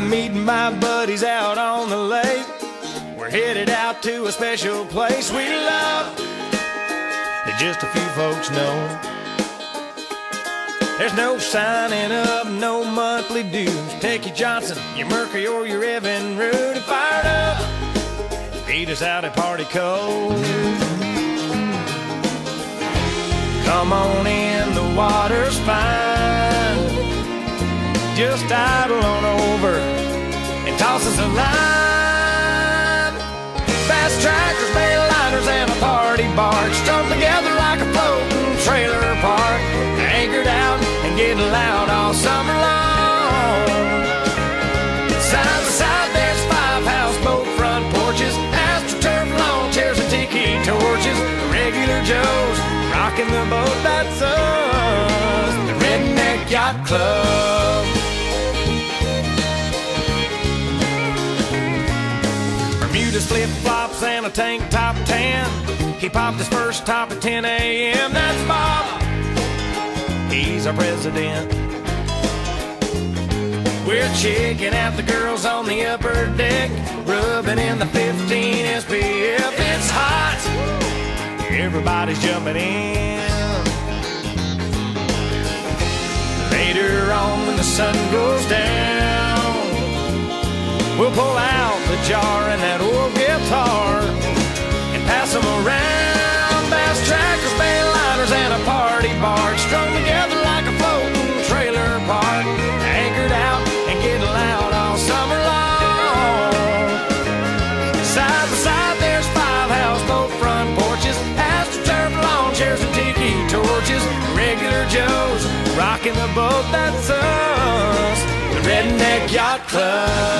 I'm meeting my buddies out on the lake. We're headed out to a special place we love that just a few folks know. There's no signing up, no monthly dues. Take your Johnson, your Mercury, or your Evan Root and fire it up. Meet us out at Party Cove. Come on in, the water's fine. Just idle on over and toss us a line. Fast tractors, bail liners, and a party barge strung together like a floating trailer park. Anchored out and getting loud all summer long. Side by side there's 5 houseboat front porches, astroturf lawn chairs and tiki torches. Regular Joes rocking the boat, that's us, the Redneck Yacht Club. Bermuda's flip-flops and a tank top tan. He popped his first top at 10 a.m. That's Bob, he's our president. We're checking out the girls on the upper deck, rubbing in the 15 SPF. It's hot, everybody's jumping in. Later on when the sun goes down, we'll pull out the jar and that old guitar and pass them around. Bass trackers, bail liners, and a party barge strung together like a floating trailer park. Anchored out and getting loud all summer long. Side by side there's 5 houseboat front porches, astroturf lawn chairs and tiki torches. Regular Joes rocking the boat, that's us, the Redneck Yacht Club.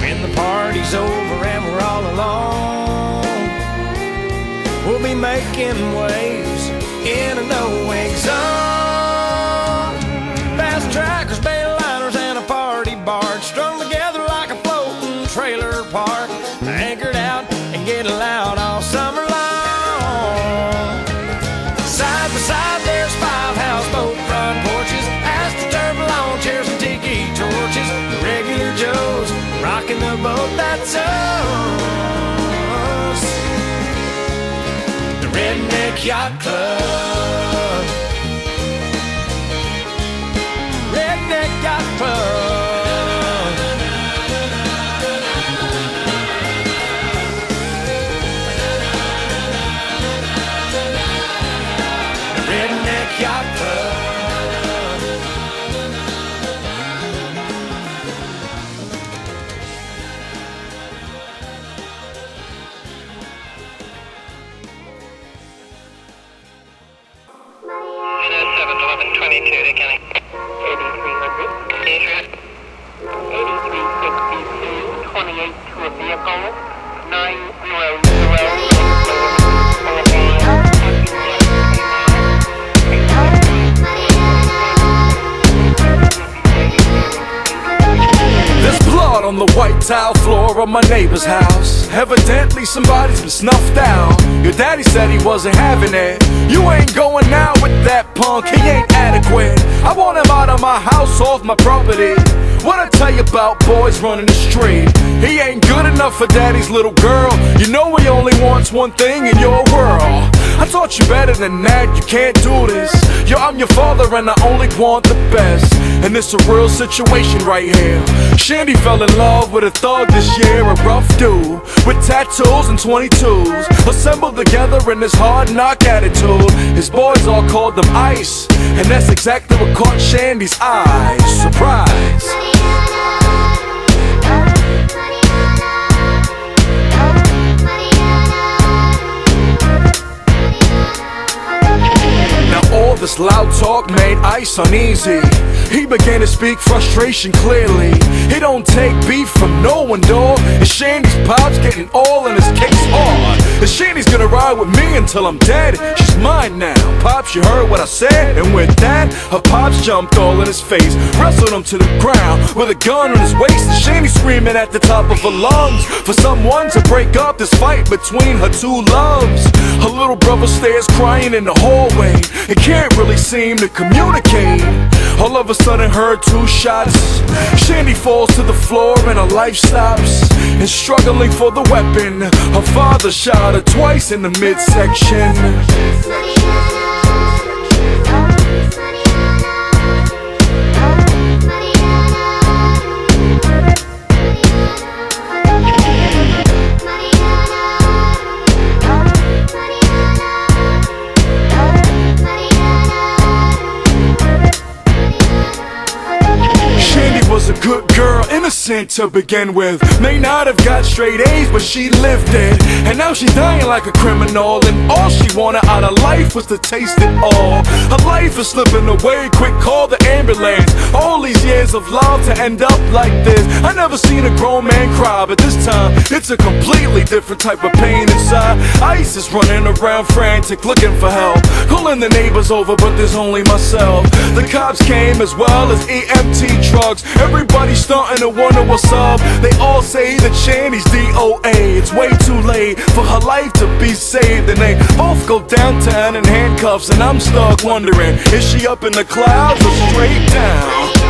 When the party's over and we're all alone, we'll be making waves in a no-wake zone. Fast trackers, bail liners, and a party barge strung together like a floating trailer park. Anchored out and getting loud all summer long. Side by side there's 5 houseboat front porches, astroturf lawn chairs and tiki torches. The regular Joes rocking the boat, that's us, the Redneck Yacht Club. Redneck Yacht Club. The Redneck Yacht Club. On the white tile floor of my neighbor's house, evidently somebody's been snuffed out. Your daddy said he wasn't having it. You ain't going out with that punk, he ain't adequate. I want him out of my house, off my property. What I tell you about boys running the street? He ain't good enough for daddy's little girl. You know he only wants one thing in your world. I taught you better than that, you can't do this. Yo, I'm your father and I only want the best. And it's a real situation right here. Shandy fell in love with a thug this year, a rough dude with tattoos and 22s, assembled together in this hard knock attitude. His boys all called him Ice, and that's exactly what caught Shandy's eyes. Surprise! All this loud talk made Ice uneasy. He began to speak frustration clearly. He don't take beef from no one, dawg. And Shandy's pop's getting all in his case hard. And Shandy's gonna ride with me until I'm dead. She's she's mine now. Pops, you heard what I said? And with that, her pops jumped all in his face, wrestled him to the ground with a gun on his waist, and Shandy screaming at the top of her lungs for someone to break up this fight between her two loves. Her little brother stares crying in the hallway and can't really seem to communicate. All of a sudden heard two shots. Shandy falls to the floor and her life stops. And struggling for the weapon, her father shot her twice in the midsection. Was a good girl, innocent to begin with. May not have got straight A's, but she lived it. And now she's dying like a criminal, and all she wanted out of life was to taste it all. Her life is slipping away, quick call the ambulance. All these years of love to end up like this. I never seen a grown man cry, but this time it's a completely different type of pain inside. Ice is running around frantic, looking for help, calling the neighbors over, but there's only myself. The cops came as well as EMT trucks. Everybody's starting to wonder what's up. They all say that Shandy's DOA. It's way too late for her life to be saved, and they both go downtown in handcuffs, and I'm stuck wondering, is she up in the clouds or straight down?